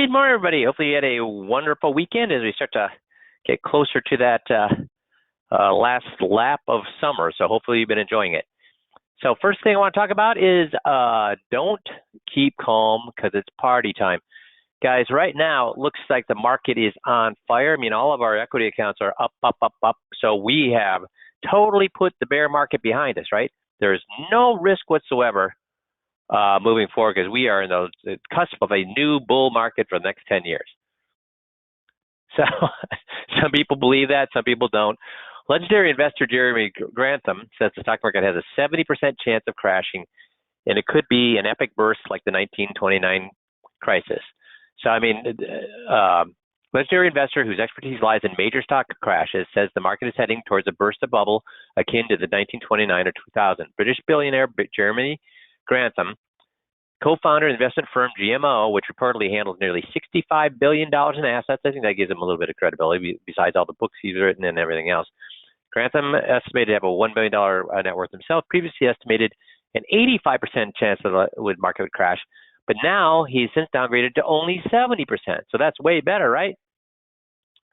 Good morning, everybody. Hopefully you had a wonderful weekend as we start to get closer to that last lap of summer. So hopefully you've been enjoying it. So first thing I want to talk about is don't keep calm because it's party time. Guys, right now it looks like the market is on fire. I mean, all of our equity accounts are up, up, up, up. So we have totally put the bear market behind us, right? There's no risk whatsoever moving forward because we are in the cusp of a new bull market for the next 10 years. So some people believe that, some people don't. Legendary investor Jeremy Grantham says the stock market has a 70% chance of crashing, and it could be an epic burst like the 1929 crisis. So, I mean, legendary investor whose expertise lies in major stock crashes says the market is heading towards a burst of bubble akin to the 1929 or 2000. British billionaire Jeremy Grantham, co-founder of investment firm GMO, which reportedly handles nearly $65 billion in assets. I think that gives him a little bit of credibility besides all the books he's written and everything else. Grantham estimated to have a $1 billion net worth himself, previously estimated an 85% chance that the market would crash, but now he's since downgraded to only 70%. So that's way better, right?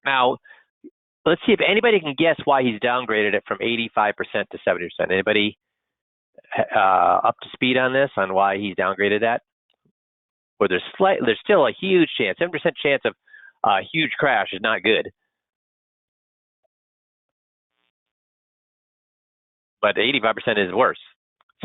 Now, let's see if anybody can guess why he's downgraded it from 85% to 70%. Anybody up to speed on this, on why he's downgraded that? Or there's still a huge chance, 7% chance of a huge crash is not good. But 85% is worse.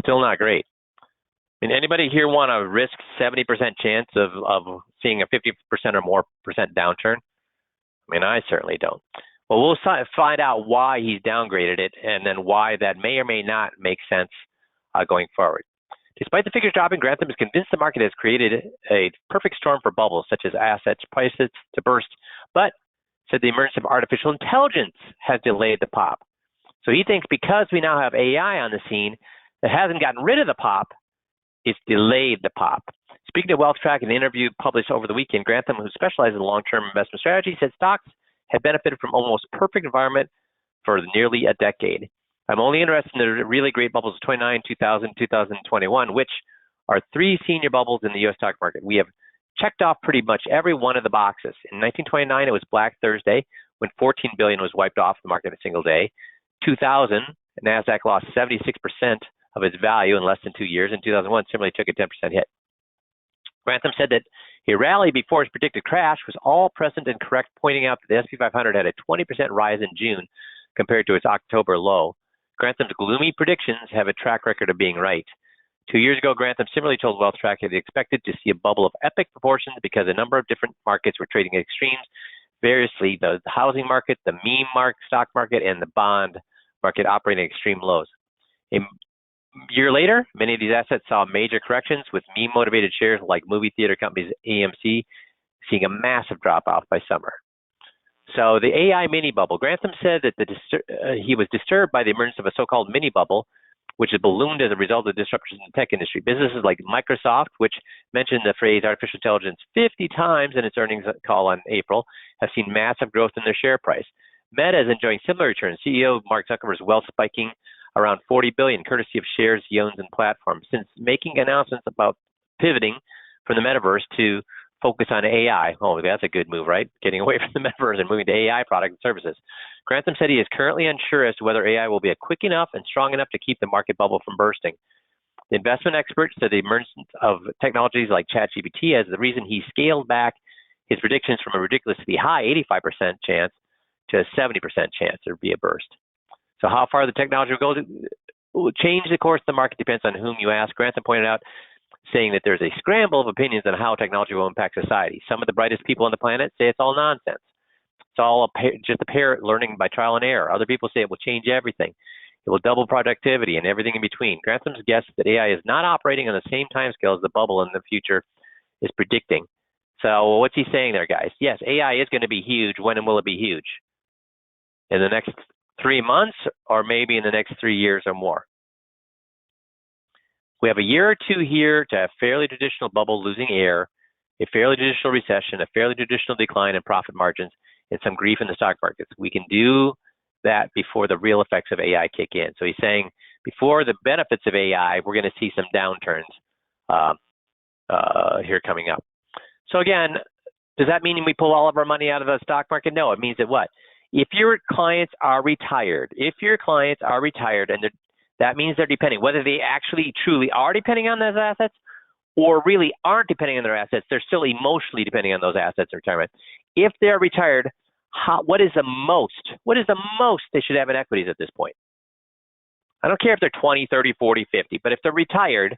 Still not great. I mean, anybody here want to risk 70% chance of seeing a 50% or more percent downturn? I mean, I certainly don't. Well, we'll find out why he's downgraded it and then why that may or may not make sense going forward. Despite the figures dropping, Grantham is convinced the market has created a perfect storm for bubbles, such as assets prices to burst, but said the emergence of artificial intelligence has delayed the pop. So he thinks because we now have AI on the scene that hasn't gotten rid of the pop, it's delayed the pop. Speaking to Wealth Track in an interview published over the weekend, Grantham, who specializes in long-term investment strategy, said stocks had benefited from almost perfect environment for nearly a decade. I'm only interested in the really great bubbles of 29, 2000, 2021, which are three senior bubbles in the U.S. stock market. We have checked off pretty much every one of the boxes. In 1929, it was Black Thursday when $14 billion was wiped off the market in a single day. 2000, NASDAQ lost 76% of its value in less than 2 years. In 2001, similarly took a 10% hit. Grantham said that a rally before his predicted crash was all present and correct, pointing out that the S&P 500 had a 20% rise in June compared to its October low. Grantham's gloomy predictions have a track record of being right. 2 years ago, Grantham similarly told Wealth Track that he expected to see a bubble of epic proportions because a number of different markets were trading at extremes, variously the housing market, the meme stock market, and the bond market operating at extreme lows. A year later, many of these assets saw major corrections, with meme-motivated shares like movie theater companies AMC seeing a massive drop-off by summer. So the AI mini bubble. Grantham said that he was disturbed by the emergence of a so-called mini bubble, which has ballooned as a result of disruptions in the tech industry. Businesses like Microsoft, which mentioned the phrase artificial intelligence 50 times in its earnings call on April, have seen massive growth in their share price. Meta is enjoying similar returns. CEO Mark Zuckerberg's wealth spiking around $40 billion, courtesy of shares he owns in platforms, since making announcements about pivoting from the metaverse to focus on AI. Oh, that's a good move, right? Getting away from the metaverse and moving to AI products and services. Grantham said he is currently unsure as to whether AI will be quick enough and strong enough to keep the market bubble from bursting. The investment expert said the emergence of technologies like ChatGPT as the reason he scaled back his predictions from a ridiculously high 85% chance to a 70% chance there would be a burst. So how far the technology will change the course of the market depends on whom you ask. Grantham pointed out, saying that there's a scramble of opinions on how technology will impact society. Some of the brightest people on the planet say it's all nonsense. It's all just a parrot learning by trial and error. Other people say it will change everything. It will double productivity and everything in between. Grantham's guess that AI is not operating on the same timescale as the bubble in the future is predicting. So what's he saying there, guys? Yes, AI is going to be huge. When will it be huge? In the next 3 months, or maybe in the next 3 years or more? We have a year or two here to have fairly traditional bubble losing air, a fairly traditional recession, a fairly traditional decline in profit margins, and some grief in the stock markets. We can do that before the real effects of AI kick in. So he's saying before the benefits of AI, we're going to see some downturns here coming up. So again, Does that mean we pull all of our money out of the stock market? No, it means that what? If your clients are retired, and that means they're depending, whether they actually truly are depending on those assets or really aren't depending on their assets, they're still emotionally depending on those assets in retirement. If they're retired, what is the most they should have in equities at this point? I don't care if they're 20, 30, 40, 50, but if they're retired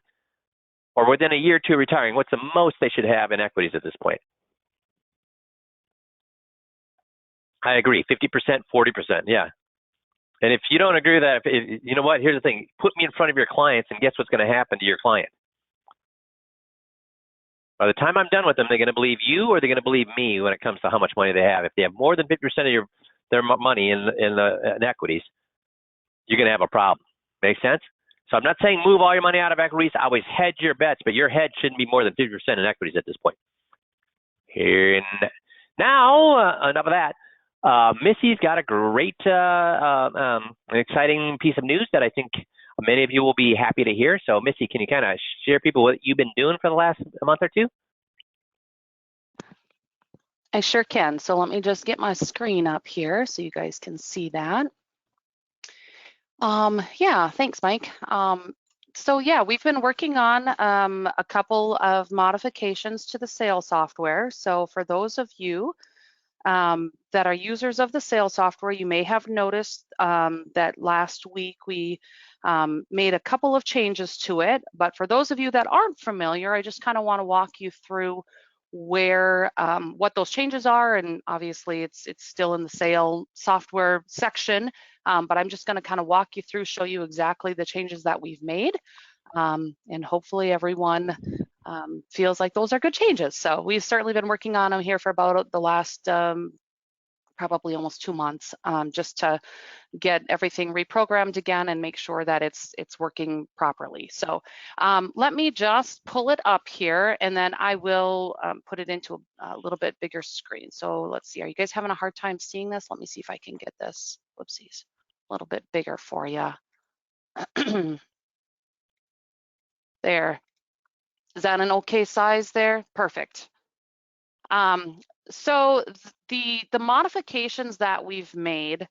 or within a year or two of retiring, what's the most they should have in equities at this point? I agree, 50%, 40%, yeah. And if you don't agree with that, you know what, here's the thing, put me in front of your clients and guess what's going to happen to your client? By the time I'm done with them, they're going to believe you or they're going to believe me when it comes to how much money they have. If they have more than 50% of their money in equities, you're going to have a problem. Make sense? So I'm not saying move all your money out of equities. I always hedge your bets, but your hedge shouldn't be more than 50% in equities at this point. Here now, enough of that. Missy's got a great, an exciting piece of news that I think many of you will be happy to hear. So, Missy, can you kind of share people what you've been doing for the last month or two? I sure can. So let me just get my screen up here so you guys can see that. Yeah, thanks, Mike. So yeah, we've been working on a couple of modifications to the sales software. So for those of you that are users of the sales software, you may have noticed that last week we made a couple of changes to it. But for those of you that aren't familiar, I just kind of want to walk you through where what those changes are, and obviously it's still in the sale software section, but I'm just going to kind of walk you through, show you exactly the changes that we've made, and hopefully everyone feels like those are good changes. So we've certainly been working on them here for about the last probably almost 2 months, just to get everything reprogrammed again and make sure that it's working properly. So let me just pull it up here, and then I will put it into a little bit bigger screen. So let's see, are you guys having a hard time seeing this? Let me see if I can get this, whoopsies, a little bit bigger for you. There. Is that an okay size there? Perfect. So the modifications that we've made,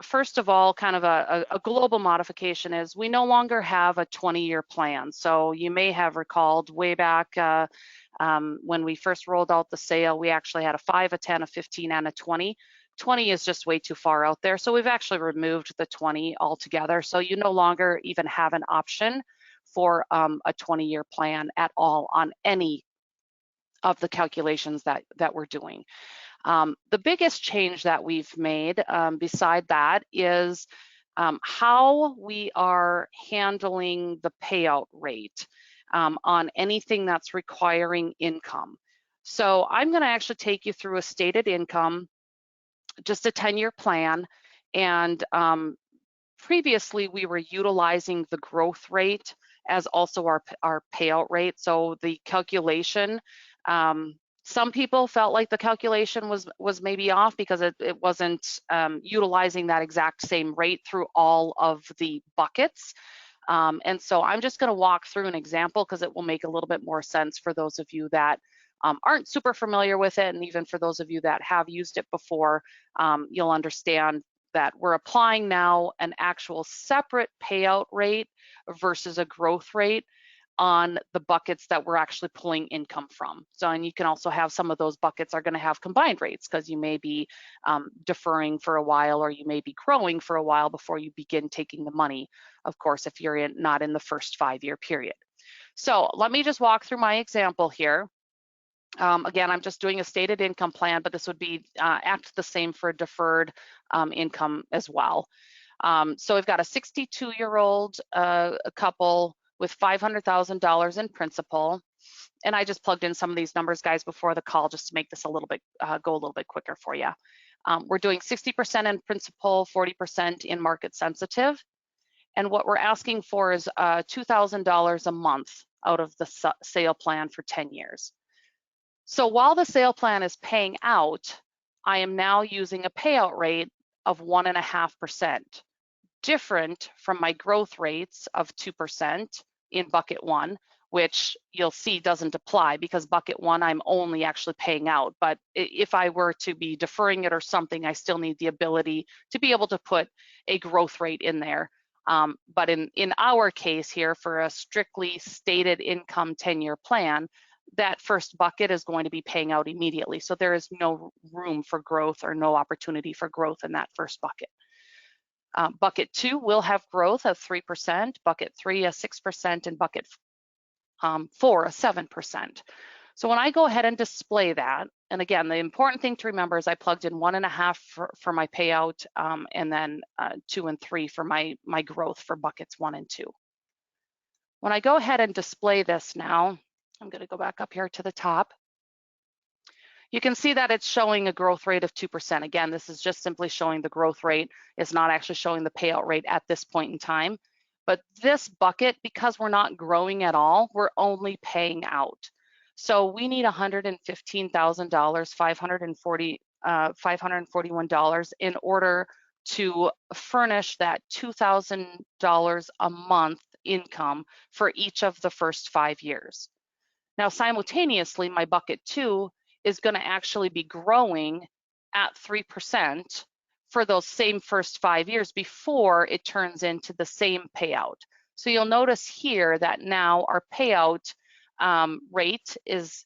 first of all, kind of a global modification is we no longer have a 20-year plan. So you may have recalled way back when we first rolled out the sale, we actually had a 5, a 10, a 15, and a 20. 20 is just way too far out there. So we've actually removed the 20 altogether. So you no longer even have an option for a 20-year plan at all on any of the calculations that we're doing. The biggest change that we've made beside that is how we are handling the payout rate on anything that's requiring income. So I'm going to actually take you through a stated income, just a 10-year plan, and previously we were utilizing the growth rate as also our payout rate. So the calculation, some people felt like the calculation was maybe off because it wasn't utilizing that exact same rate through all of the buckets. And so I'm just going to walk through an example because it will make a little bit more sense for those of you that aren't super familiar with it, and even for those of you that have used it before, you'll understand that we're applying now an actual separate payout rate versus a growth rate on the buckets that we're actually pulling income from. So, and you can also have some of those buckets are going to have combined rates because you may be deferring for a while, or you may be growing for a while before you begin taking the money, of course, if you're not in the first 5-year period. So let me just walk through my example here. Again, I'm just doing a stated income plan, but this would be act the same for deferred income as well. So we've got a 62-year-old couple with $500,000 in principal, and I just plugged in some of these numbers, guys, before the call just to make this a little bit go a little bit quicker for you. We're doing 60% in principal, 40% in market sensitive, and what we're asking for is $2,000 a month out of the sale plan for 10 years. So while the sale plan is paying out, I am now using a payout rate of 1.5%, different from my growth rates of 2% in bucket 1, which you'll see doesn't apply because bucket 1, I'm only actually paying out. But if I were to be deferring it or something, I still need the ability to be able to put a growth rate in there. But in our case here, for a strictly stated income 10-year plan, that first bucket is going to be paying out immediately. So there is no room for growth or no opportunity for growth in that first bucket. Bucket 2 will have growth of 3%, bucket 3 a 6%, and bucket 4 a 7%. So when I go ahead and display that, and again, the important thing to remember is I plugged in 1.5 for my payout, and then 2 and 3 for my growth for buckets 1 and 2. When I go ahead and display this now, I'm going to go back up here to the top. You can see that it's showing a growth rate of 2%. Again, this is just simply showing the growth rate. It's not actually showing the payout rate at this point in time. But this bucket, because we're not growing at all, we're only paying out. So we need $115,000, $541 in order to furnish that $2,000 a month income for each of the first 5 years. Now, simultaneously, my bucket 2 is going to actually be growing at 3% for those same first 5 years before it turns into the same payout. So you'll notice here that now our payout rate is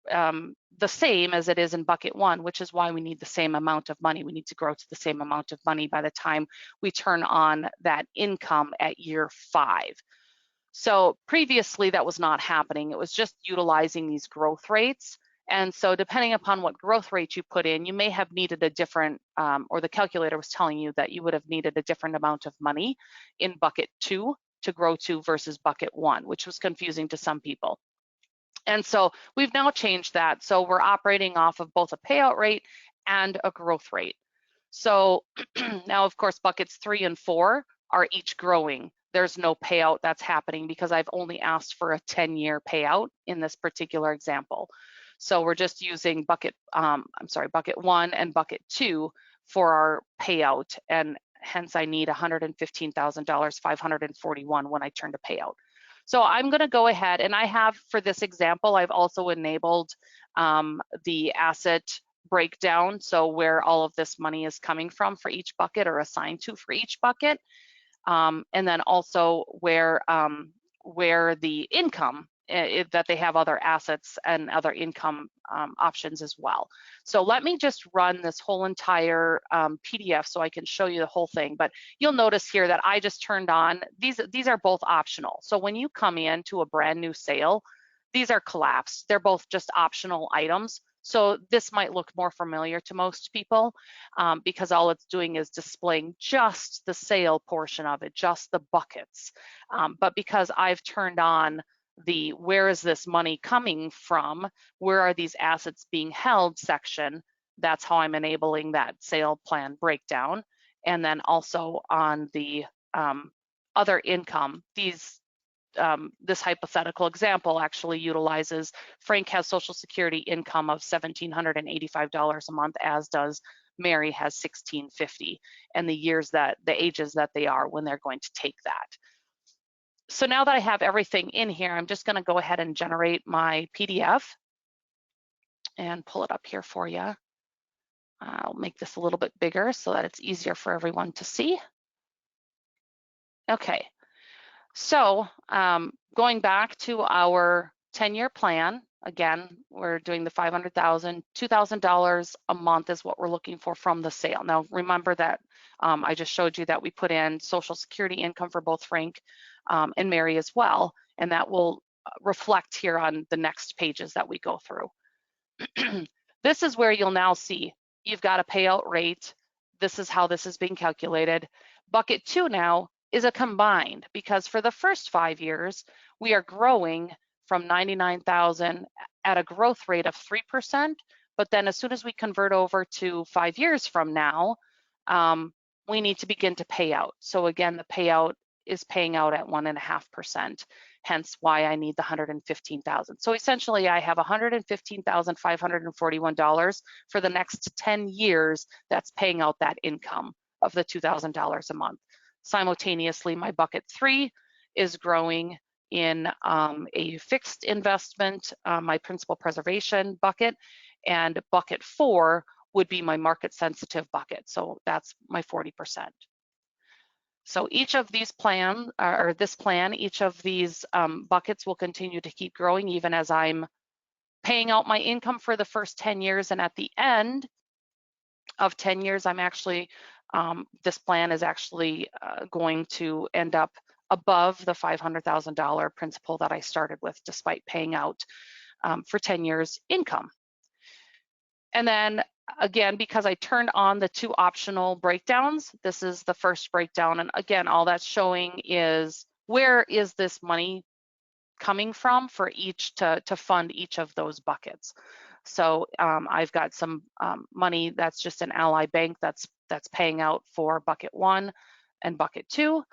the same as it is in bucket 1, which is why we need the same amount of money. We need to grow to the same amount of money by the time we turn on that income at year 5. So previously that was not happening. It was just utilizing these growth rates. And so depending upon what growth rate you put in, you may have needed a different, or the calculator was telling you that you would have needed a different amount of money in bucket 2 to grow to versus bucket 1, which was confusing to some people. And so we've now changed that. So we're operating off of both a payout rate and a growth rate. So now, of course, buckets 3 and 4 are each growing. There's no payout that's happening because I've only asked for a 10-year payout in this particular example. So we're just using bucket 1 and bucket 2 for our payout, and hence I need $115,000, 541 when I turn to payout. So I'm going to go ahead, and I have, for this example, I've also enabled the asset breakdown, so where all of this money is coming from for each bucket or assigned to for each bucket, and then also where the income, that they have other assets and other income options as well. So let me just run this whole entire PDF so I can show you the whole thing. But you'll notice here that I just turned on, these are both optional. So when you come in to a brand new sale, these are collapsed. They're both just optional items. So this might look more familiar to most people because all it's doing is displaying just the sale portion of it, just the buckets. But because I've turned on the where is this money coming from, where are these assets being held section, that's how I'm enabling that sale plan breakdown. And then also on the other income, this hypothetical example actually utilizes, Frank has Social Security income of $1,785 a month, as does Mary has $1,650, and the ages that they are when they're going to take that. So now that I have everything in here, I'm just going to go ahead and generate my PDF and pull it up here for you. I'll make this a little bit bigger so that it's easier for everyone to see. Okay, so going back to our 10-year plan, again, we're doing the $500,000, $2,000 a month is what we're looking for from the sale. Now, remember that I just showed you that we put in Social Security income for both Frank and Mary as well, and that will reflect here on the next pages that we go through. This is where you'll now see you've got a payout rate. This is how this is being calculated. Bucket 2 now is a combined, because for the first 5 years, we are growing from 99,000 at a growth rate of 3%, but then as soon as we convert over to 5 years from now, we need to begin to pay out. So again, the payout is paying out at 1.5%, hence why I need the $115,000. So essentially I have $115,541 for the next 10 years that's paying out that income of the $2,000 a month. Simultaneously, my bucket 3 is growing in a fixed investment, my principal preservation bucket, and bucket 4 would be my market sensitive bucket. So that's my 40%. So each of these plan, or this plan, each of these buckets will continue to keep growing even as I'm paying out my income for the first 10 years. And at the end of 10 years, I'm actually, this plan is actually going to end up above the $500,000 principal that I started with, despite paying out for 10 years income. And then again, because I turned on the 2 optional breakdowns, this is the first breakdown. And again, all that's showing is where is this money coming from for each to fund each of those buckets. So I've got some money that's just an Ally Bank that's paying out for bucket 1 and bucket 2.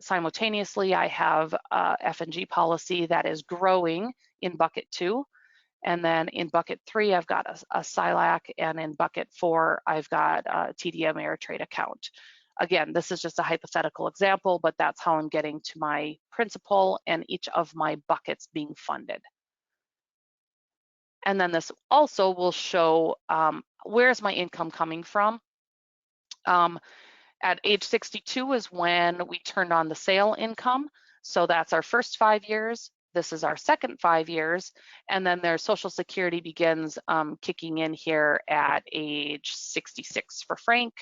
Simultaneously, I have a F&G policy that is growing in bucket 2. And then in bucket 3, I've got a SILAC, and in bucket 4, I've got a TD Ameritrade account. Again, this is just a hypothetical example, but that's how I'm getting to my principal and each of my buckets being funded. And then this also will show where's my income coming from. At age 62 is when we turned on the sale income. So that's our first 5 years. This is our second 5 years. And then their Social Security begins kicking in here at age 66 for Frank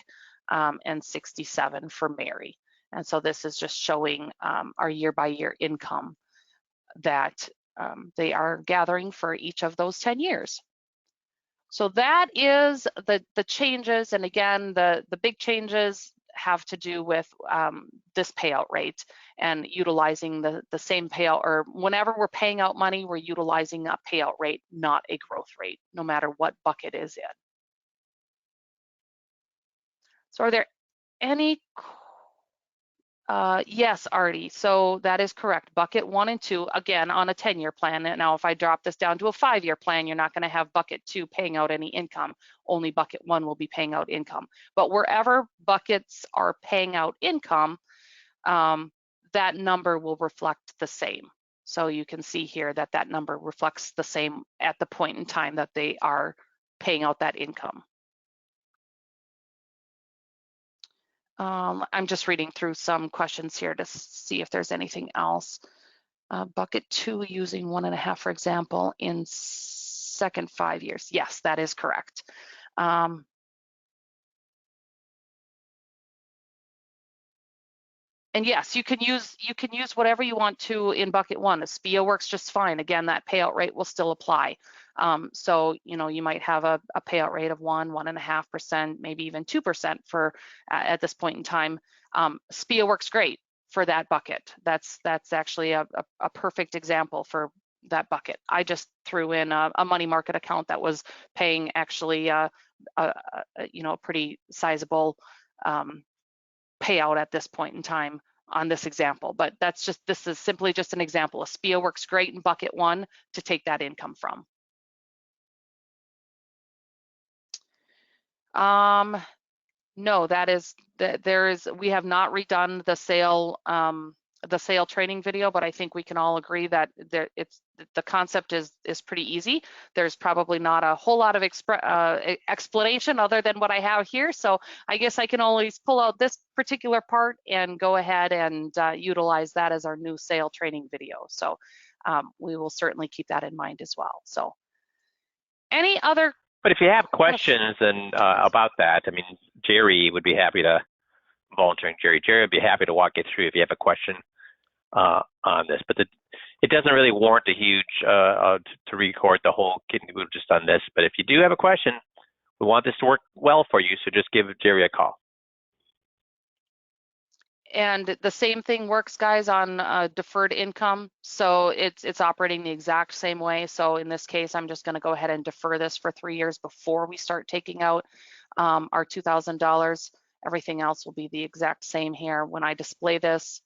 and 67 for Mary. And so this is just showing our year-by-year income that they are gathering for each of those 10 years. So that is the changes. And again, the big changes have to do with this payout rate and utilizing the same payout, or whenever we're paying out money, we're utilizing a payout rate, not a growth rate, no matter what bucket is in. So are there any? Yes, Artie, so that is correct. Bucket 1 and 2, again, on a 10-year plan. Now, if I drop this down to a 5-year plan, you're not going to have bucket 2 paying out any income. Only bucket 1 will be paying out income. But wherever buckets are paying out income, that number will reflect the same. So you can see here that that number reflects the same at the point in time that they are paying out that income. I'm just reading through some questions here to see if there's anything else. Bucket 2 using 1.5, for example, in second 5 years. Yes, that is correct. And yes, you can use whatever you want to in bucket 1. A SPIA works just fine. Again, that payout rate will still apply. So you might have a payout rate of 1.5%, maybe even 2% for at this point in time. SPIA works great for that bucket. That's actually a perfect example for that bucket. I just threw in a money market account that was paying actually a pretty sizable payout at this point in time on this example, but this is simply just an example. A SPIA works great in bucket 1 to take that income from. No, we have not redone the sale training video, but I think we can all agree that the concept is pretty easy. There's probably not a whole lot of explanation other than what I have here. So I guess I can always pull out this particular part and go ahead and utilize that as our new sale training video. So we will certainly keep that in mind as well. So any other? But if you have questions and about that, I mean, Jerry would be happy to volunteer. Jerry would be happy to walk you through if you have a question on this. But it doesn't really warrant a huge to record the whole kit and caboodle just on this. But if you do have a question, we want this to work well for you, so just give Jerry a call. And the same thing works, guys, on deferred income. So it's operating the exact same way. So in this case, I'm just going to go ahead and defer this for 3 years before we start taking out our $2,000. Everything else will be the exact same here. When I display this,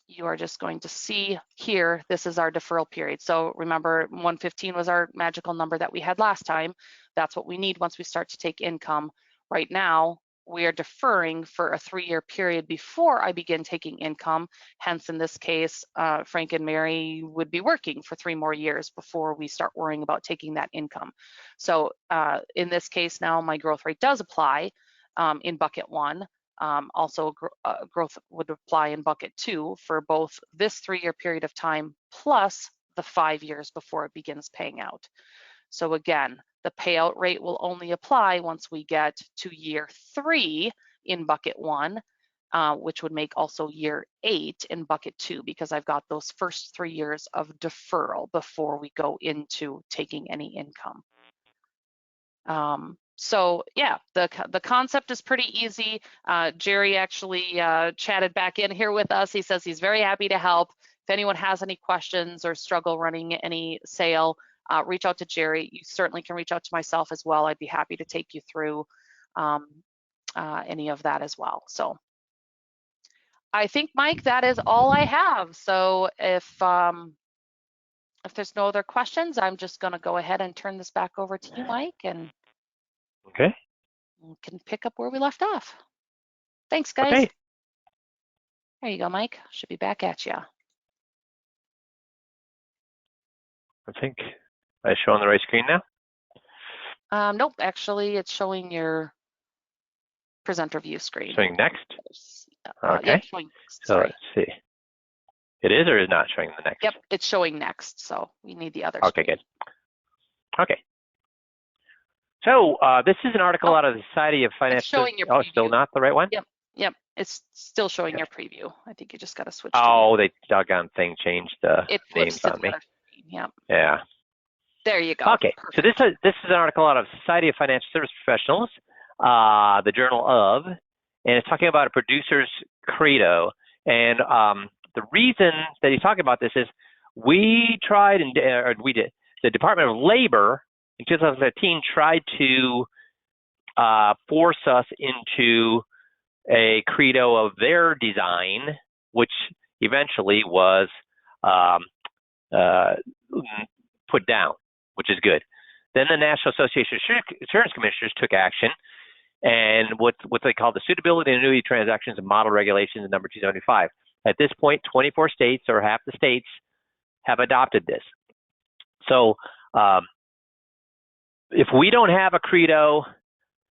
you are just going to see here, this is our deferral period. So remember, 115 was our magical number that we had last time. That's what we need once we start to take income. Right now, we are deferring for a 3-year period before I begin taking income. Hence, in this case, Frank and Mary would be working for 3 more years before we start worrying about taking that income. So in this case now, my growth rate does apply in bucket 1. Also, growth would apply in bucket 2 for both this 3-year period of time plus the 5 years before it begins paying out. So again, the payout rate will only apply once we get to year 3 in bucket 1, which would make also year 8 in bucket 2, because I've got those first 3 years of deferral before we go into taking any income. So yeah, the concept is pretty easy. Jerry actually chatted back in here with us. He says he's very happy to help. If anyone has any questions or struggle running any sale, reach out to Jerry. You certainly can reach out to myself as well. I'd be happy to take you through any of that as well. So I think, Mike, that is all I have. So if there's no other questions, I'm just going to go ahead and turn this back over to you, Mike, and Okay. we can pick up where we left off. Thanks, guys. Okay. There you go, Mike. Should be back at you. I think I show on the right screen now. Nope, actually, it's showing your presenter view screen. Showing next. Okay. Yep, showing next. So let's see. It is or is not showing the next? Yep, it's showing next. So we need the other. Okay, screen. good. Okay. So this is an article out of the Society of Financial. It's showing your preview. Oh, still not the right one? Yep. It's still showing your preview. I think you just got to switch. Oh, they doggone thing changed the names on me. Yep. Yeah. There you go. Okay. Perfect. So this is an article out of Society of Financial Service Professionals, the Journal of, and it's talking about a producer's credo. And the reason that he's talking about this is we tried, the Department of Labor in 2015 tried to force us into a credo of their design, which eventually was put down, which is good. Then the National Association of Insurance Commissioners took action, and what they call the Suitability and Annuity Transactions and Model Regulations, number 275. At this point, 24 states, or half the states, have adopted this. So if we don't have a credo,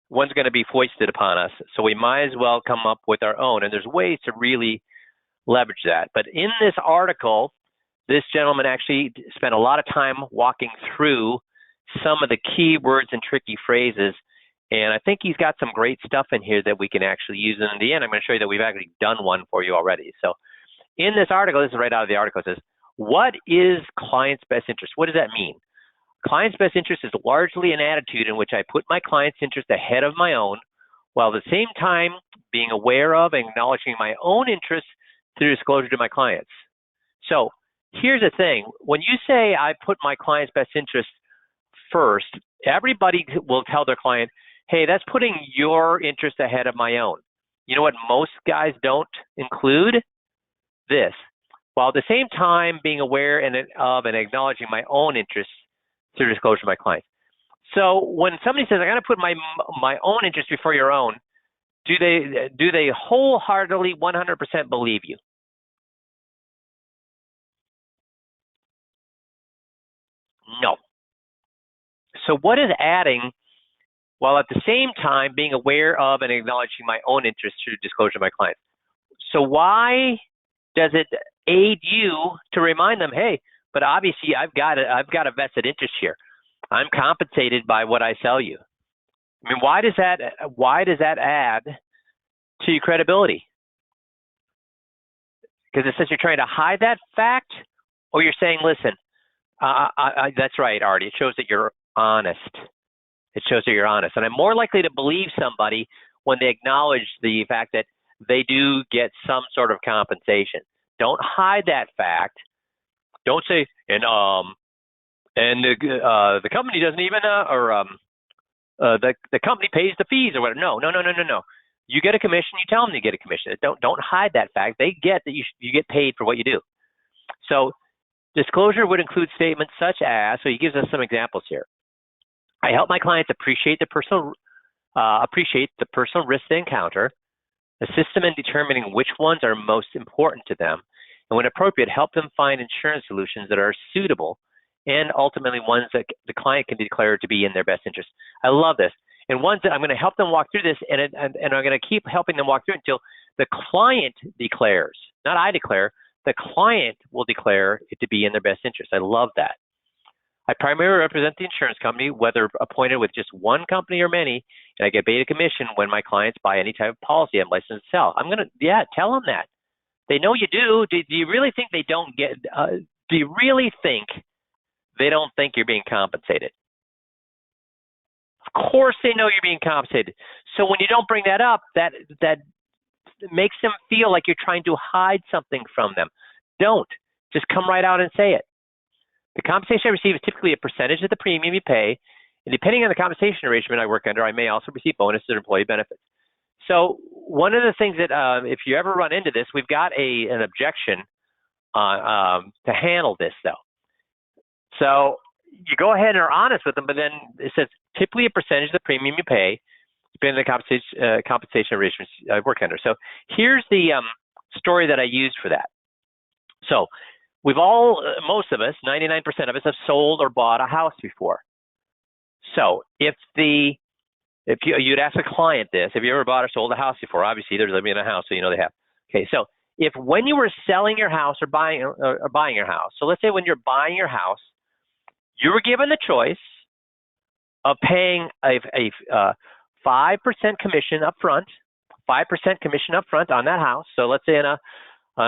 one's going to be foisted upon us. So we might as well come up with our own, and there's ways to really leverage that. But in this article, this gentleman actually spent a lot of time walking through some of the key words and tricky phrases, and I think he's got some great stuff in here that we can actually use. And in the end, I'm going to show you that we've actually done one for you already. So in this article, this is right out of the article, it says, what is client's best interest? What does that mean? Client's best interest is largely an attitude in which I put my client's interest ahead of my own, while at the same time being aware of and acknowledging my own interests through disclosure to my clients. So here's the thing. When you say I put my client's best interest first, everybody will tell their client, hey, that's putting your interest ahead of my own. You know what most guys don't include? This. While at the same time being aware of and acknowledging my own interests through disclosure to my clients. So when somebody says, I'm going to put my own interest before your own, do they wholeheartedly 100% believe you? No. So what is adding, while at the same time being aware of and acknowledging my own interests through disclosure to my clients? So why does it aid you to remind them, hey, but obviously I've got a vested interest here. I'm compensated by what I sell you. I mean, why does that add to your credibility? Because it says you're trying to hide that fact, or you're saying, listen, that's right, Artie. It shows that you're honest. It shows that you're honest. And I'm more likely to believe somebody when they acknowledge the fact that they do get some sort of compensation. Don't hide that fact. Don't say, and the company doesn't even, the company pays the fees or whatever. No. You get a commission. You tell them you get a commission. Don't hide that fact. They get that you get paid for what you do. So disclosure would include statements such as, so he gives us some examples here. I help my clients appreciate the personal appreciate the personal risks they encounter, assist them in determining which ones are most important to them, and when appropriate, help them find insurance solutions that are suitable and ultimately ones that the client can declare to be in their best interest. I love this. And ones that I'm going to help them walk through this, and I'm going to keep helping them walk through it until the client declares, not I declare, the client will declare it to be in their best interest. I love that. I primarily represent the insurance company, whether appointed with just one company or many, and I get paid a commission when my clients buy any type of policy I'm licensed to sell. I'm going to, tell them that. They know you do. Do you really think they don't get, do you really think they don't think you're being compensated? Of course they know you're being compensated. So when you don't bring that up, that makes them feel like you're trying to hide something from them. Don't. Just come right out and say it. The compensation I receive is typically a percentage of the premium you pay, and depending on the compensation arrangement I work under, I may also receive bonuses or employee benefits. So one of the things that, if you ever run into this, we've got an objection to handle this, though. So you go ahead and are honest with them, but then it says typically a percentage of the premium you pay, depending on the compensation arrangements I work under. So here's the story that I used for that. So we've all, most of us, 99% of us, have sold or bought a house before. So if you'd ask a client this, have you ever bought or sold a house before? Obviously, they're living in a house, so you know they have. Okay, so if when you were selling your house or buying your house, so let's say when you're buying your house, you were given the choice of paying a 5% commission up front, 5% commission up front on that house. So let's say on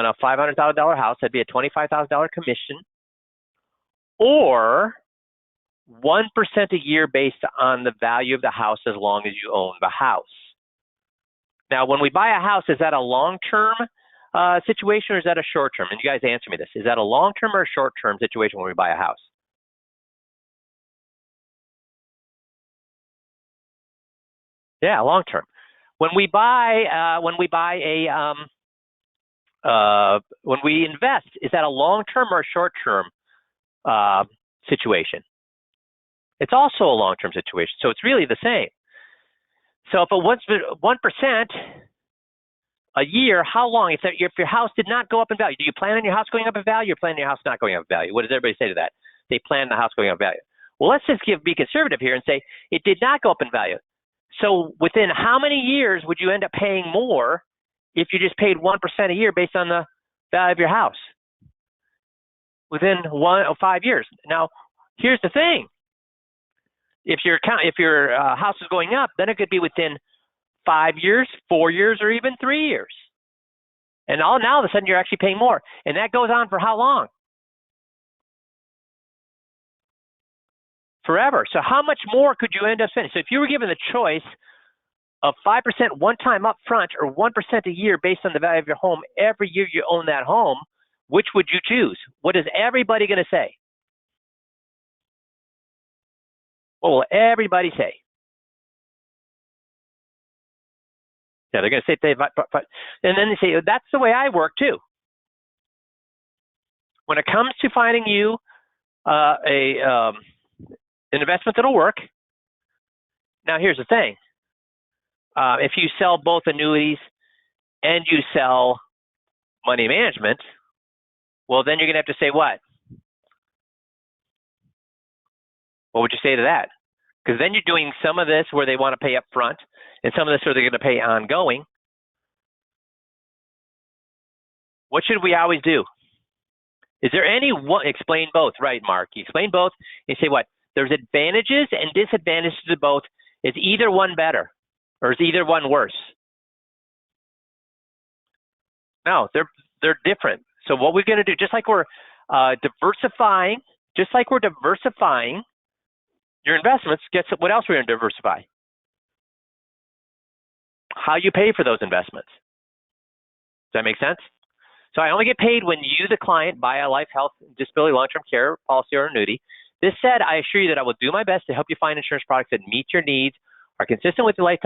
a $500,000 house, that'd be a $25,000 commission, or 1% a year based on the value of the house as long as you own the house. Now, when we buy a house, is that a long-term situation or is that a short-term? And you guys answer me this. Is that a long-term or a short-term situation when we buy a house? Yeah, long-term. When we invest, is that a long-term or a short-term situation? It's also a long-term situation, so it's really the same. So if it was 1% a year, how long? If your house did not go up in value, do you plan on your house going up in value or plan on your house not going up in value? What does everybody say to that? They plan the house going up in value. Well, let's just be conservative here and say it did not go up in value. So within how many years would you end up paying more if you just paid 1% a year based on the value of your house? Within 1 or 5 years. Now, here's the thing. If your house is going up, then it could be within 5 years, 4 years, or even 3 years. And now all of a sudden you're actually paying more. And that goes on for how long? Forever. So how much more could you end up spending? So if you were given the choice of 5% one time up front or 1% a year based on the value of your home every year you own that home, which would you choose? What is everybody going to say? What will everybody say? Yeah, they're going to say, and then they say, that's the way I work too. When it comes to finding you an investment that'll work, now here's the thing. If you sell both annuities and you sell money management, well, then you're going to have to say what? What would you say to that? Because then you're doing some of this where they want to pay up front and some of this where they're going to pay ongoing. What should we always do? Is there any one? Explain both, right, Mark? You explain both and say what? There's advantages and disadvantages to both. Is either one better or is either one worse? No, they're different. So what we're going to do, just like we're diversifying your investments, guess what else we're going to diversify? How you pay for those investments. Does that make sense? So I only get paid when you, the client, buy a life, health, disability, long-term care policy or annuity. This said, I assure you that I will do my best to help you find insurance products that meet your needs, are consistent with your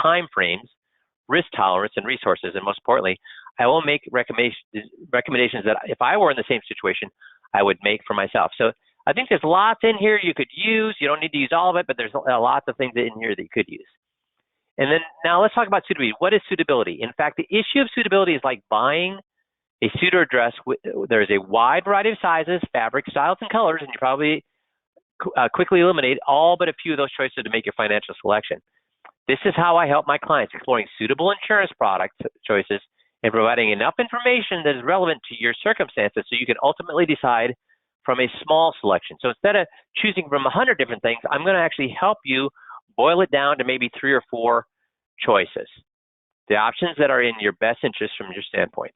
time frames, risk tolerance, and resources. And most importantly, I will make recommendations that if I were in the same situation, I would make for myself. So I think there's lots in here you could use. You don't need to use all of it, but there's lots of things in here that you could use. And then now let's talk about suitability. What is suitability? In fact, the issue of suitability is like buying a suit or dress. There's a wide variety of sizes, fabrics, styles, and colors, and you probably quickly eliminate all but a few of those choices to make your financial selection. This is how I help my clients, exploring suitable insurance product choices and providing enough information that is relevant to your circumstances so you can ultimately decide from a small selection. So instead of choosing from 100 different things, I'm going to actually help you boil it down to maybe 3 or 4 choices, the options that are in your best interest from your standpoint.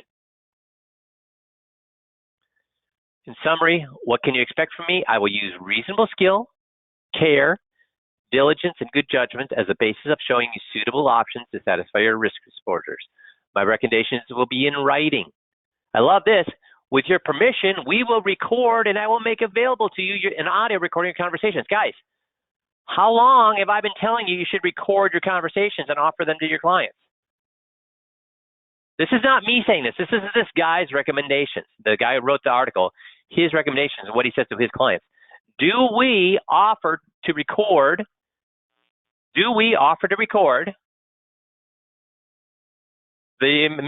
In summary, what can you expect from me? I will use reasonable skill, care, diligence, and good judgment as a basis of showing you suitable options to satisfy your risk exposures. My recommendations will be in writing. I love this. With your permission, we will record and I will make available to you an audio recording of conversations. Guys, how long have I been telling you you should record your conversations and offer them to your clients? This is not me saying this. This is this guy's recommendations. The guy who wrote the article, his recommendations and what he says to his clients. Do we offer to record the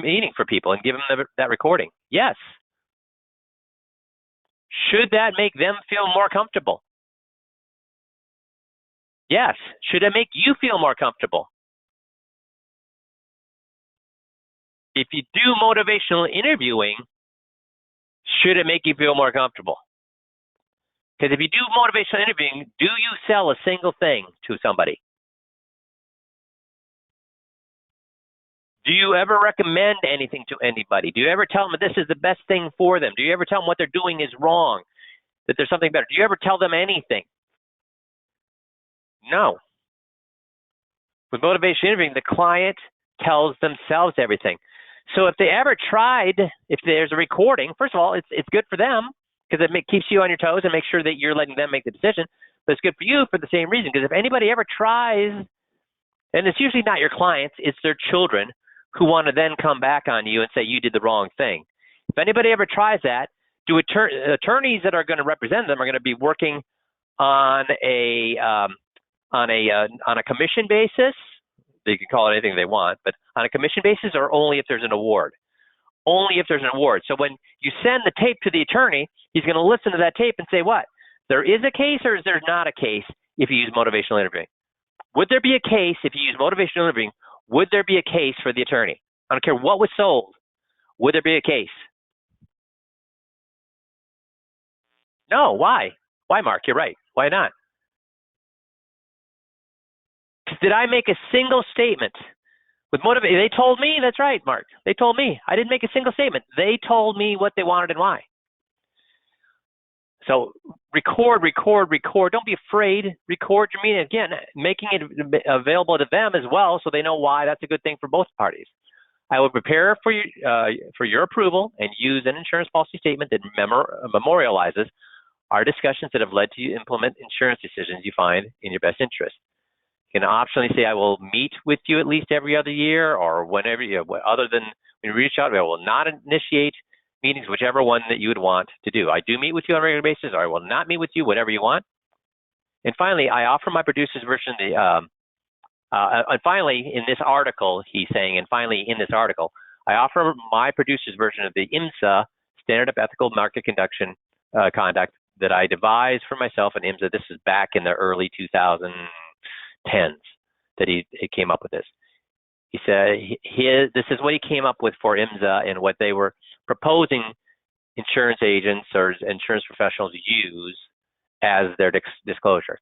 meeting for people and give them that recording? Yes. Should that make them feel more comfortable? Yes. Should it make you feel more comfortable? If you do motivational interviewing, should it make you feel more comfortable? Because if you do motivational interviewing, do you sell a single thing to somebody? Do you ever recommend anything to anybody? Do you ever tell them this is the best thing for them? Do you ever tell them what they're doing is wrong, that there's something better? Do you ever tell them anything? No. With motivation interviewing, the client tells themselves everything. So if they ever tried, if there's a recording, first of all, it's good for them because it keeps you on your toes and makes sure that you're letting them make the decision. But it's good for you for the same reason, because if anybody ever tries, and it's usually not your clients, it's their children who want to then come back on you and say you did the wrong thing. If anybody ever tries that, attorneys that are going to represent them are going to be working on a commission basis. They can call it anything they want, but on a commission basis, or only if there's an award. Only if there's an award. So when you send the tape to the attorney, he's going to listen to that tape and say, what? There is a case or is there not a case if you use motivational interviewing? Would there be a case if you use motivational interviewing? Would there be a case for the attorney? I don't care what was sold. Would there be a case? No. Why? Why, Mark? You're right. Why not? Did I make a single statement with motivation? They told me. That's right, Mark. They told me. I didn't make a single statement. They told me what they wanted and why. So record. Don't be afraid. Record your meeting. Again, making it available to them as well so they know why. That's a good thing for both parties. I will prepare for your approval and use an insurance policy statement that memorializes our discussions that have led to you implement insurance decisions you find in your best interest. You can optionally say, I will meet with you at least every other year, or whenever other than when you reach out, I will not initiate meetings, whichever one that you would want to do. I do meet with you on a regular basis, or I will not meet with you, whatever you want. And finally, I offer my producer's version of and finally, in this article, he's saying, and finally, in this article, I offer my producer's version of the IMSA, Standard of Ethical Market Conduct, that I devised for myself in IMSA. This is back in the early 2010s that he came up with this. He said this is what he came up with for IMSA and what they were proposing insurance agents or insurance professionals use as their disclosure.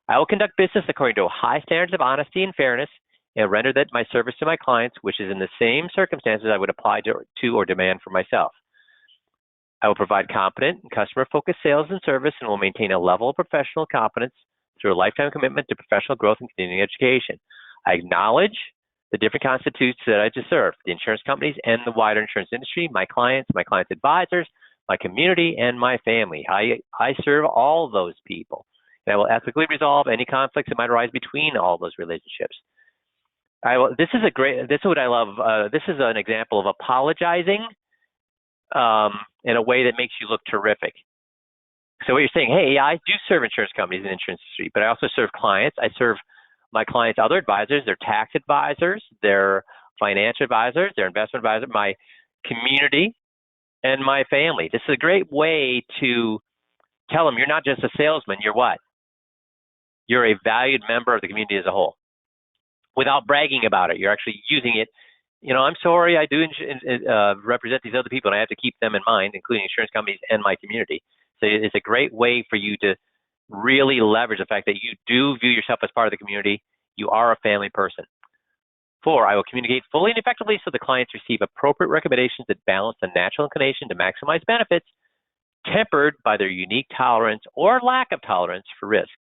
I will conduct business according to high standards of honesty and fairness and render that my service to my clients, which is in the same circumstances I would apply to or demand for myself. I will provide competent and customer-focused sales and service and will maintain a level of professional competence through a lifetime commitment to professional growth and continuing education. I acknowledge the different constitutes that I serve, the insurance companies and the wider insurance industry, my clients advisors, my community, and my family. I serve all those people, and I will ethically resolve any conflicts that might arise between all those relationships. This is what I love. This is an example of apologizing in a way that makes you look terrific. So what you're saying, hey, I do serve insurance companies in the insurance industry, but I also serve clients. I serve my clients' other advisors, their tax advisors, their financial advisors, their investment advisor, my community, and my family. This is a great way to tell them you're not just a salesman, you're what? You're a valued member of the community as a whole. Without bragging about it, you're actually using it. I'm sorry, I do represent these other people, and I have to keep them in mind, including insurance companies and my community. So it's a great way for you to really leverage the fact that you do view yourself as part of the community. You are a family person. 4, I will communicate fully and effectively so the clients receive appropriate recommendations that balance the natural inclination to maximize benefits, tempered by their unique tolerance or lack of tolerance for risk.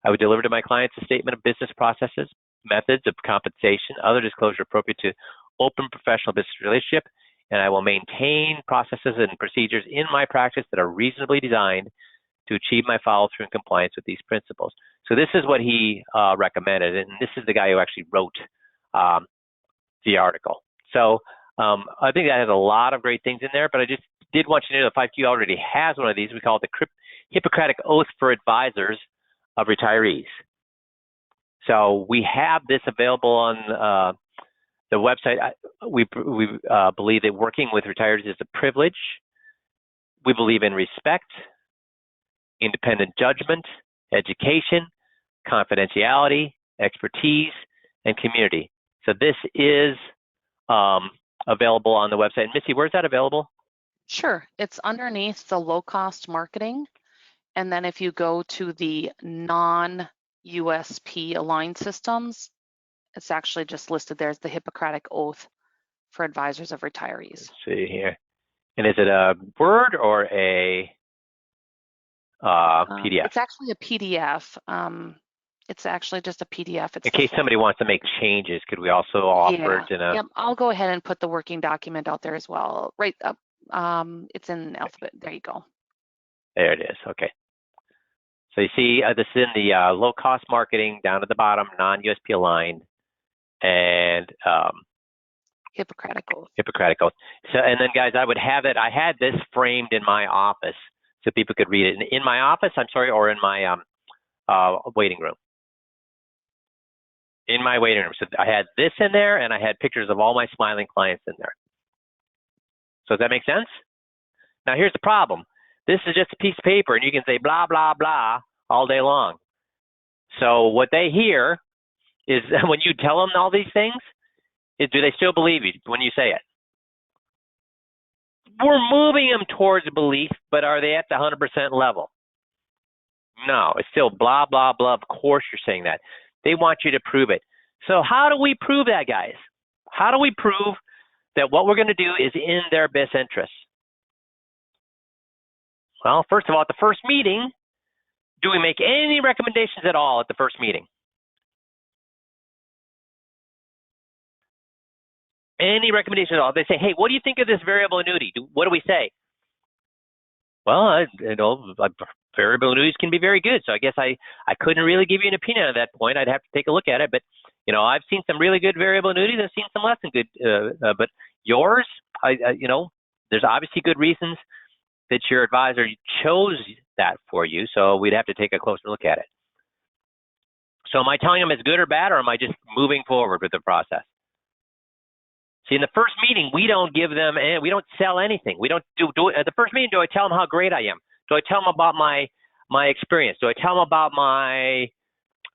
I would deliver to my clients a statement of business processes, methods of compensation, other disclosure appropriate to open professional business relationship, and I will maintain processes and procedures in my practice that are reasonably designed to achieve my follow-through and compliance with these principles. So this is what he recommended, and this is the guy who actually wrote the article. So I think that has a lot of great things in there, but I just did want you to know that 5Q already has one of these. We call it the Hippocratic Oath for Advisors of Retirees. So we have this available on the website. We believe that working with retirees is a privilege. We believe in respect, independent judgment, education, confidentiality, expertise, and community. So this is available on the website. Missy, where's that available? Sure, it's underneath the low-cost marketing. And then if you go to the non-USP aligned systems, it's actually just listed there as the Hippocratic Oath for Advisors of Retirees. Let's see here. And is it a Word or a PDF? It's actually a PDF. It's actually just a PDF. It's in case somebody wants to make changes, could we also offer it in a... Yep, I'll go ahead and put the working document out there as well. Right up, it's in alphabet. There you go. There it is. Okay. So you see this is in the low-cost marketing down at the bottom, non-USP aligned, and Hippocratic Oath. Hippocratic Oath. So, and then guys, I would have it. I had this framed in my office so people could read it. In my office, I'm sorry, or in my waiting room. In my waiting room. So I had this in there, and I had pictures of all my smiling clients in there. So does that make sense? Now here's the problem. This is just a piece of paper, and you can say blah, blah, blah all day long. So what they hear is when you tell them all these things, do they still believe you when you say it? We're moving them towards belief, but are they at the 100% level? No, it's still blah, blah, blah. Of course you're saying that. They want you to prove it. So how do we prove that, guys? How do we prove that what we're going to do is in their best interest? Well, first of all, at the first meeting, do we make any recommendations at all at the first meeting? Any recommendations at all? They say, hey, what do you think of this variable annuity? What do we say? Well, variable annuities can be very good. So I guess I couldn't really give you an opinion at that point. I'd have to take a look at it. But, I've seen some really good variable annuities. I've seen some less than good. But yours, there's obviously good reasons that your advisor chose that for you. So we'd have to take a closer look at it. So am I telling them it's good or bad, or am I just moving forward with the process? See, in the first meeting, we don't give them, we don't sell anything. We don't do at the first meeting, do I tell them how great I am? Do I tell them about my experience? Do I tell them about my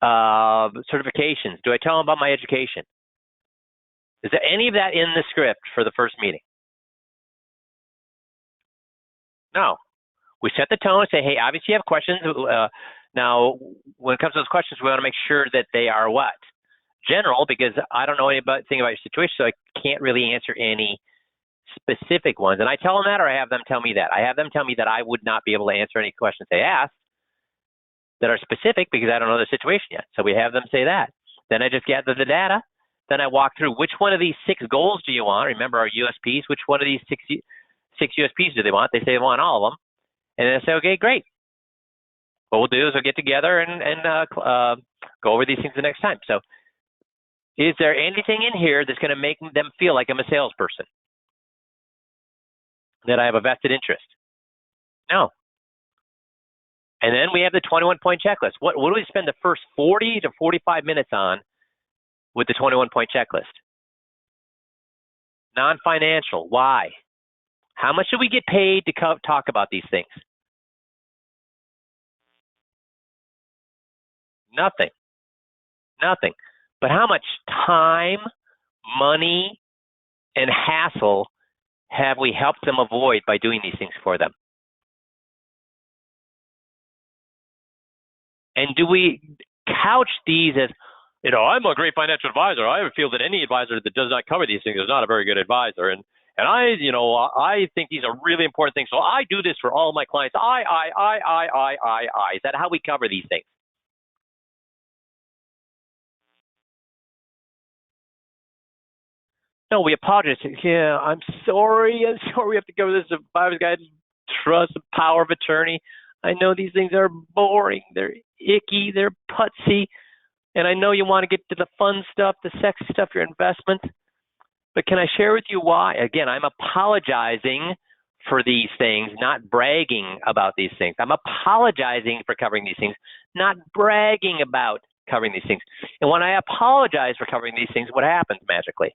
certifications? Do I tell them about my education? Is there any of that in the script for the first meeting? No. We set the tone and say, hey, obviously you have questions. Now, when it comes to those questions, we want to make sure that they are what? General, because I don't know anything about your situation, so I can't really answer any specific ones. And I tell them that, or I have them tell me that. I have them tell me that I would not be able to answer any questions they ask that are specific because I don't know the situation yet. So we have them say that. Then I just gather the data. Then I walk through which one of these 6 goals do you want? Remember our USPs. Which one of these six USPs do they want? They say they want all of them. And then I say, okay, great. What we'll do is we'll get together and go over these things the next time. So is there anything in here that's going to make them feel like I'm a salesperson? That I have a vested interest? No. And then we have the 21-point checklist. What do we spend the first 40 to 45 minutes on with the 21-point checklist? Non-financial. Why? How much do we get paid to talk about these things? Nothing. Nothing. But how much time, money, and hassle have we helped them avoid by doing these things for them? And do we couch these as, I'm a great financial advisor. I feel that any advisor that does not cover these things is not a very good advisor. And I think these are really important things. So I do this for all my clients. Is that how we cover these things? No, we apologize. Yeah, I'm sorry. We have to cover this. Advisor's guide, trust, power of attorney. I know these things are boring. They're icky. They're putsy. And I know you want to get to the fun stuff, the sexy stuff, your investments. But can I share with you why? Again, I'm apologizing for these things, not bragging about these things. I'm apologizing for covering these things, not bragging about covering these things. And when I apologize for covering these things, what happens magically?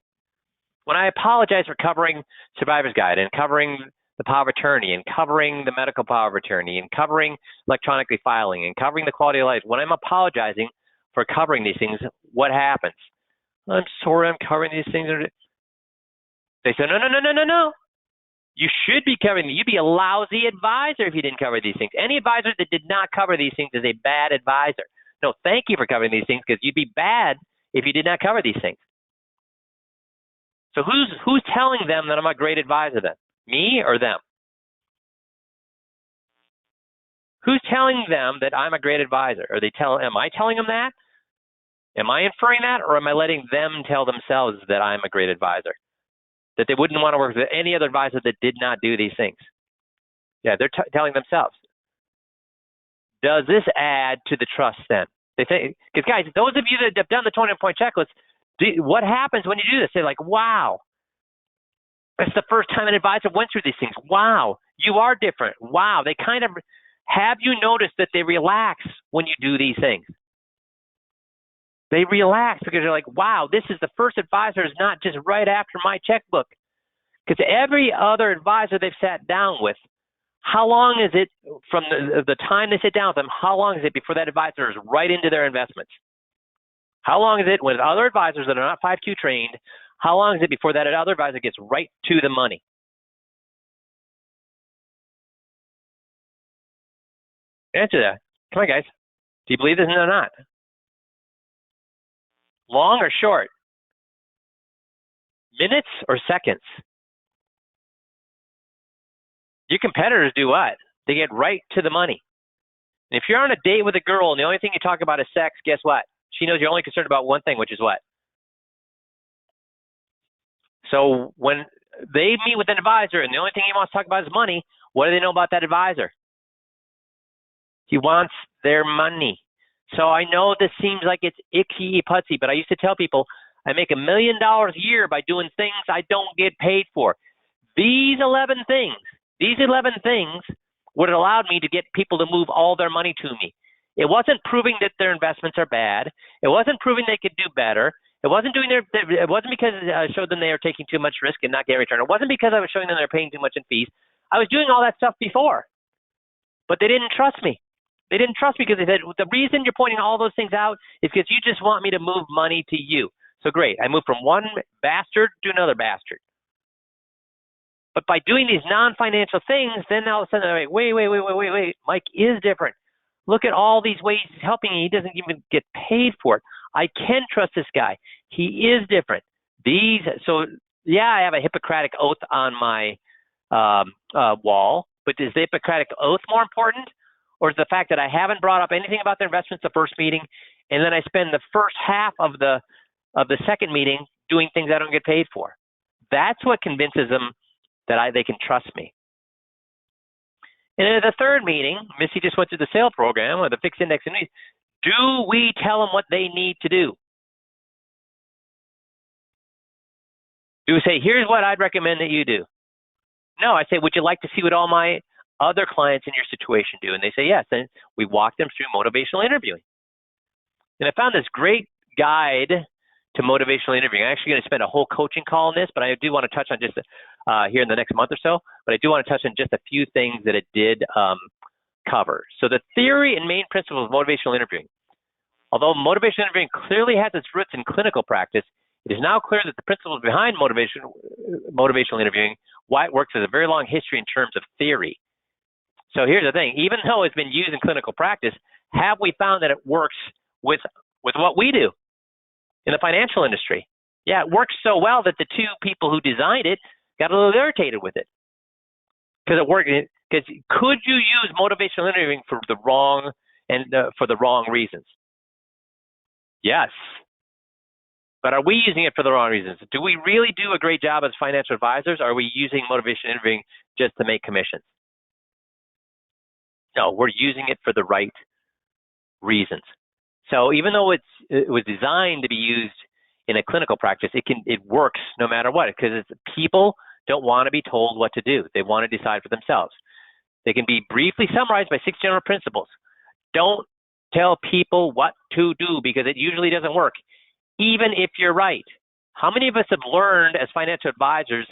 When I apologize for covering Survivor's Guide and covering the power of attorney and covering the medical power of attorney and covering electronically filing and covering the quality of life, when I'm apologizing for covering these things, what happens? I'm sorry, I'm covering these things. They say, no. You should be covering them. You'd be a lousy advisor if you didn't cover these things. Any advisor that did not cover these things is a bad advisor. No, thank you for covering these things because you'd be bad if you did not cover these things. So who's telling them that I'm a great advisor then? Me or them? Who's telling them that I'm a great advisor? Am I telling them that? Am I inferring that, or am I letting them tell themselves that I'm a great advisor? That they wouldn't want to work with any other advisor that did not do these things? Yeah, they're telling themselves. Does this add to the trust then? They think, because guys, those of you that have done the 20-point checklist, what happens when you do this? They're like, wow, it's the first time an advisor went through these things. Wow, you are different. Wow, they kind of, have you noticed that they relax when you do these things? They relax because they're like, wow, this is the first advisor is not just right after my checkbook. Because every other advisor they've sat down with, how long is it from the time they sit down with them, how long is it before that advisor is right into their investments? How long is it with other advisors that are not 5Q trained, how long is it before that other advisor gets right to the money? Answer that. Come on, guys. Do you believe this or not? Long or short? Minutes or seconds? Your competitors do what? They get right to the money. And if you're on a date with a girl and the only thing you talk about is sex, guess what? She knows you're only concerned about one thing, which is what? So when they meet with an advisor and the only thing he wants to talk about is money, what do they know about that advisor? He wants their money. So I know this seems like it's icky putsy, but I used to tell people I make $1 million a year by doing things I don't get paid for. These 11 things would have allowed me to get people to move all their money to me. It wasn't proving that their investments are bad. It wasn't proving they could do better. It wasn't because I showed them they were taking too much risk and not getting a return. It wasn't because I was showing them they're paying too much in fees. I was doing all that stuff before, but they didn't trust me. They didn't trust me because they said, the reason you're pointing all those things out is because you just want me to move money to you. So great. I moved from one bastard to another bastard. But by doing these non-financial things, then all of a sudden they're like, wait. Mike is different. Look at all these ways he's helping me. He doesn't even get paid for it. I can trust this guy. He is different. So yeah, I have a Hippocratic oath on my wall, but is the Hippocratic oath more important? Or is the fact that I haven't brought up anything about their investments the first meeting, and then I spend the first half of the second meeting doing things I don't get paid for? That's what convinces them that they can trust me. And in the third meeting, Missy just went through the sale program or the fixed index annuities. Do we tell them what they need to do? Do we say, here's what I'd recommend that you do? No, I say, would you like to see what all my other clients in your situation do? And they say yes. And we walk them through motivational interviewing. And I found this great guide to motivational interviewing. I'm actually going to spend a whole coaching call on this, but I do want to touch on just here in the next month or so. But I do want to touch on just a few things that it did cover. So the theory and main principles of motivational interviewing. Although motivational interviewing clearly has its roots in clinical practice, it is now clear that the principles behind motivational interviewing, why it works, has a very long history in terms of theory. So here's the thing. Even though it's been used in clinical practice, have we found that it works with what we do in the financial industry? Yeah, it works so well that the two people who designed it got a little irritated with it. Because it worked. Because could you use motivational interviewing for the wrong reasons? Yes. But are we using it for the wrong reasons? Do we really do a great job as financial advisors? Or are we using motivational interviewing just to make commissions? No, we're using it for the right reasons. So even though it was designed to be used in a clinical practice, it works no matter what, because people don't want to be told what to do. They want to decide for themselves. They can be briefly summarized by 6 general principles. Don't tell people what to do, because it usually doesn't work, even if you're right. How many of us have learned as financial advisors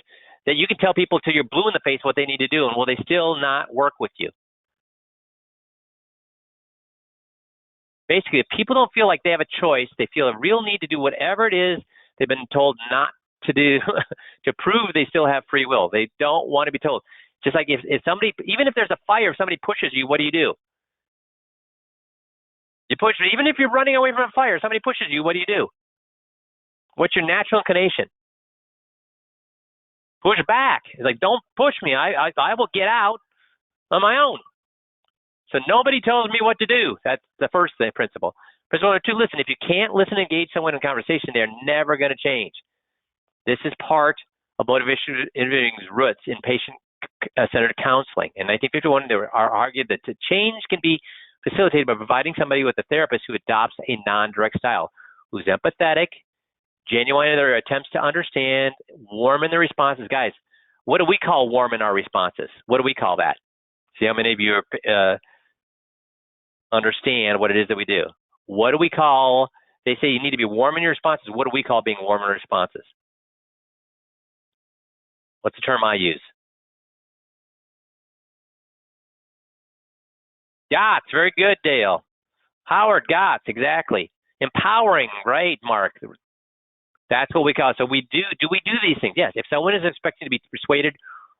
that you can tell people till you're blue in the face what they need to do, and will they still not work with you? Basically, if people don't feel like they have a choice, they feel a real need to do whatever it is they've been told not to do to prove they still have free will. They don't want to be told. Just like if somebody, even if there's a fire, if somebody pushes you, what do? You push. Even if you're running away from a fire, somebody pushes you, what do? What's your natural inclination? Push back. It's like, don't push me. I will get out on my own. So nobody tells me what to do. That's the first principle. Principle number 2, listen. If you can't listen and engage someone in conversation, they're never going to change. This is part of motivational interviewing's roots in patient-centered counseling. In 1951, they argued that the change can be facilitated by providing somebody with a therapist who adopts a non-direct style, who's empathetic, genuine in their attempts to understand, warm in their responses. Guys, what do we call warm in our responses? What do we call that? See how many of you understand what it is that we do. What do we call, they say you need to be warm in your responses. What do we call being warm in our responses? What's the term I use? GOTS, very good, Dale. Howard, GOTS, exactly. Empowering, right, Mark? That's what we call it. So do we do these things? Yes. If someone is expected to be persuaded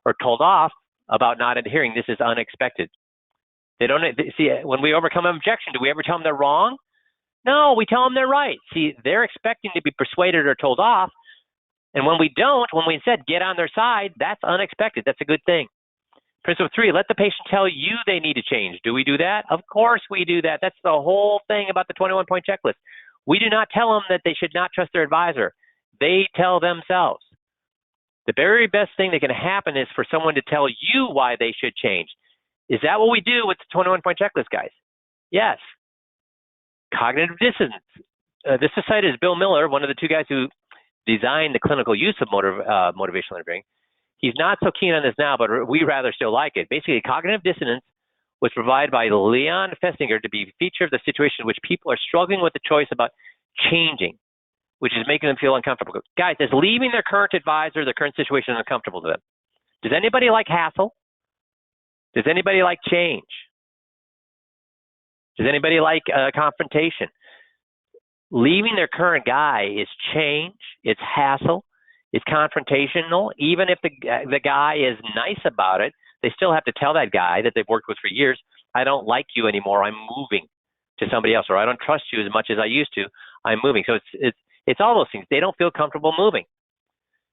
or told off about not adhering, this is unexpected. They don't see when we overcome an objection. Do we ever tell them they're wrong? No, we tell them they're right. See, they're expecting to be persuaded or told off, and when we don't, when we instead get on their side, that's unexpected. That's a good thing. Principle 3: let the patient tell you they need to change. Do we do that? Of course we do that. That's the whole thing about the 21-point checklist. We do not tell them that they should not trust their advisor. They tell themselves. The very best thing that can happen is for someone to tell you why they should change. Is that what we do with the 21-point checklist, guys? Yes. Cognitive dissonance. This is cited as Bill Miller, one of the 2 guys who designed the clinical use of motivational interviewing. He's not so keen on this now, but we rather still like it. Basically, cognitive dissonance was provided by Leon Festinger to be a feature of the situation in which people are struggling with the choice about changing, which is making them feel uncomfortable. Guys, is leaving their current advisor, their current situation uncomfortable to them? Does anybody like hassle? Does anybody like change? Does anybody like confrontation? Leaving their current guy is change, it's hassle, it's confrontational. Even if the guy is nice about it, they still have to tell that guy that they've worked with for years, I don't like you anymore, I'm moving to somebody else, or I don't trust you as much as I used to, I'm moving. So it's all those things. They don't feel comfortable moving.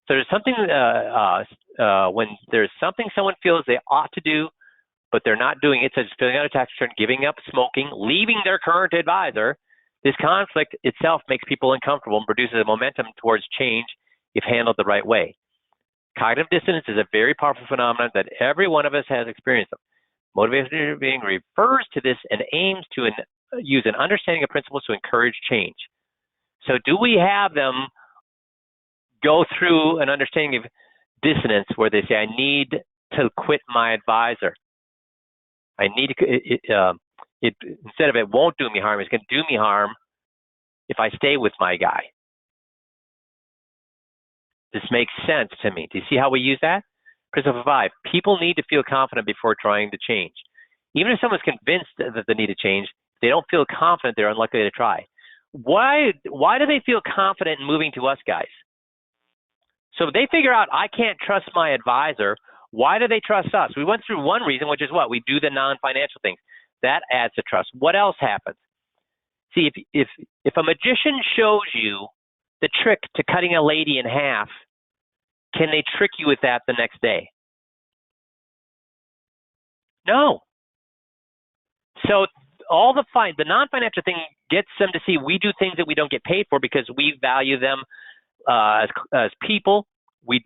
So there's something, when there's something someone feels they ought to do, but they're not doing it, such as filling out a tax return, giving up smoking, leaving their current advisor, this conflict itself makes people uncomfortable and produces a momentum towards change if handled the right way. Cognitive dissonance is a very powerful phenomenon that every one of us has experienced. Motivational interviewing refers to this and aims to use an understanding of principles to encourage change. So do we have them go through an understanding of dissonance where they say, I need to quit my advisor? I need to, instead of it won't do me harm, it's going to do me harm if I stay with my guy. This makes sense to me. Do you see how we use that? Principle 5, people need to feel confident before trying to change. Even if someone's convinced that they need to change, they don't feel confident, they're unlikely to try. Why do they feel confident in moving to us guys? So if they figure out, I can't trust my advisor, why do they trust us? We went through one reason, which is what? We do the non-financial things. That adds to trust. What else happens? See, if a magician shows you the trick to cutting a lady in half, can they trick you with that the next day? No. So all the non-financial thing gets them to see we do things that we don't get paid for because we value them as people. We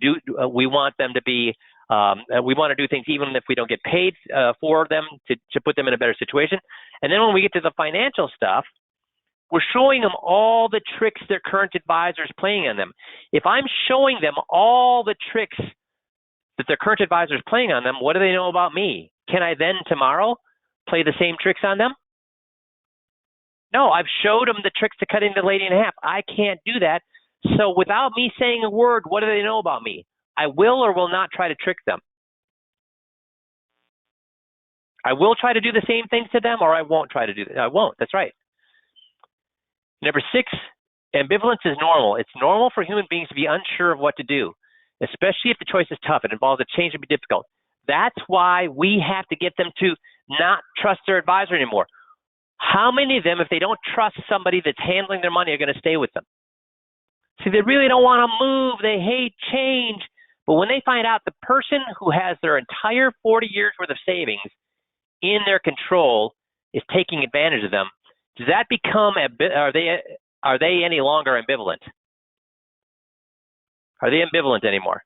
want them to be. We want to do things even if we don't get paid for them to put them in a better situation. And then when we get to the financial stuff, we're showing them all the tricks their current advisor is playing on them. If I'm showing them all the tricks that their current advisor is playing on them, what do they know about me? Can I then tomorrow play the same tricks on them? No, I've showed them the tricks to cutting the lady in half. I can't do that. So without me saying a word, what do they know about me? I will or will not try to trick them. I will try to do the same things to them, or I won't try to do that. I won't. That's right. Number 6, ambivalence is normal. It's normal for human beings to be unsure of what to do, especially if the choice is tough. It involves a change to be difficult. That's why we have to get them to not trust their advisor anymore. How many of them, if they don't trust somebody that's handling their money, are going to stay with them? See, they really don't want to move. They hate change. But when they find out the person who has their entire 40 years worth of savings in their control is taking advantage of them, does that become, are they any longer ambivalent? Are they ambivalent anymore?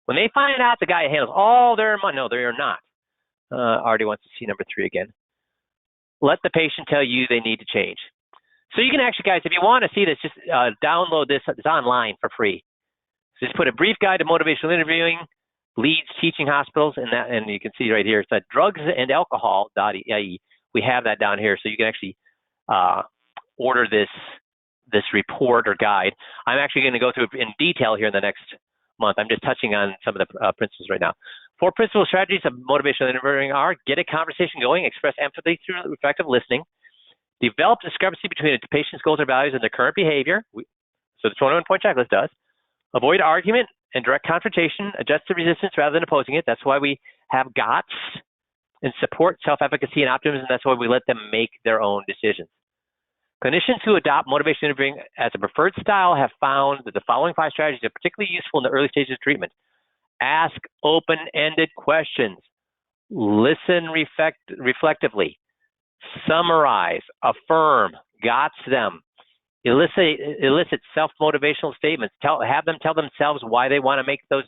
When they find out the guy handles all their money, no, they are not. Artie wants to see number 3 again. Let the patient tell you they need to change. So you can actually, guys, if you want to see this, just download this. It's online for free. So just put a brief guide to motivational interviewing, leads teaching hospitals, and you can see right here, it's at drugsandalcohol.ie. We have that down here, so you can actually order this report or guide. I'm actually going to go through it in detail here in the next month. I'm just touching on some of the principles right now. 4 principal strategies of motivational interviewing are: get a conversation going, express empathy through effective listening, develop discrepancy between a patient's goals or values and their current behavior. So the 21-point checklist does. Avoid argument and direct confrontation, adjust the resistance rather than opposing it. That's why we have GOTS, and support self-efficacy and optimism. That's why we let them make their own decisions. Clinicians who adopt motivational interviewing as a preferred style have found that the following 5 strategies are particularly useful in the early stages of treatment. Ask open-ended questions. Listen reflectively. Summarize, affirm, GOTS them. Elicit self-motivational statements. Have them tell themselves why they want to make those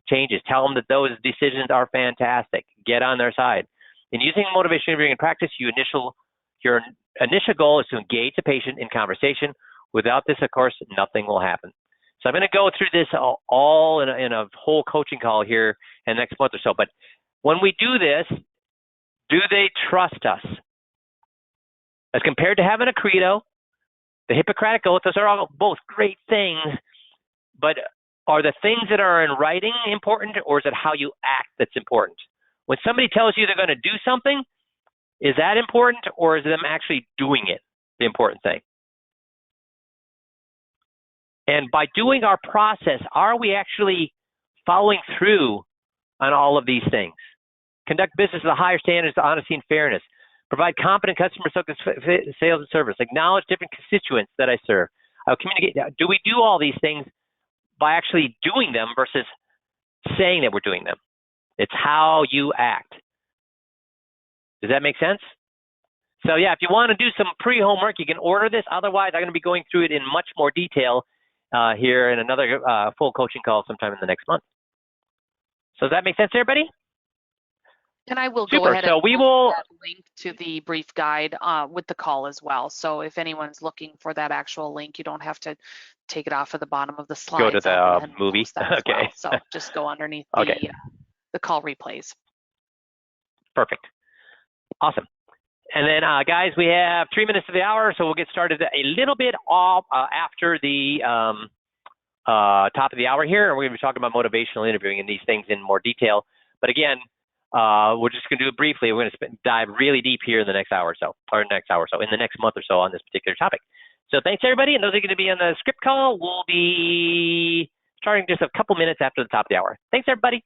changes. Tell them that those decisions are fantastic. Get on their side. In using motivational interviewing in practice, your initial goal is to engage the patient in conversation. Without this, of course, nothing will happen. So I'm going to go through this all in a whole coaching call here in the next month or so. But when we do this, do they trust us? As compared to having a credo, the Hippocratic Oath, those are all both great things, but are the things that are in writing important, or is it how you act that's important? When somebody tells you they're going to do something, is that important, or is them actually doing it the important thing? And by doing our process, are we actually following through on all of these things? Conduct business with the higher standards of honesty and fairness. Provide competent customer sales and service. Acknowledge different constituents that I serve. I'll communicate. Do we do all these things by actually doing them versus saying that we're doing them? It's how you act. Does that make sense? So yeah, if you want to do some pre-homework, you can order this. Otherwise, I'm going to be going through it in much more detail here in another full coaching call sometime in the next month. So does that make sense to everybody? And I will Super. go ahead So and we will link to the brief guide with the call as well. So if anyone's looking for that actual link, you don't have to take it off of the bottom of the slides. go to the movie. Okay. Well. So just go underneath okay. the call replays. Perfect. Awesome. And then, guys, we have 3 minutes to the hour, so we'll get started a little bit off after the top of the hour here. And we're going to be talking about motivational interviewing and these things in more detail. But again, we're just going to do it briefly. We're going to dive really deep here in the next hour or so, in the next month or so on this particular topic. So thanks, everybody. And those are going to be on the script call. We'll be starting just a couple minutes after the top of the hour. Thanks, everybody.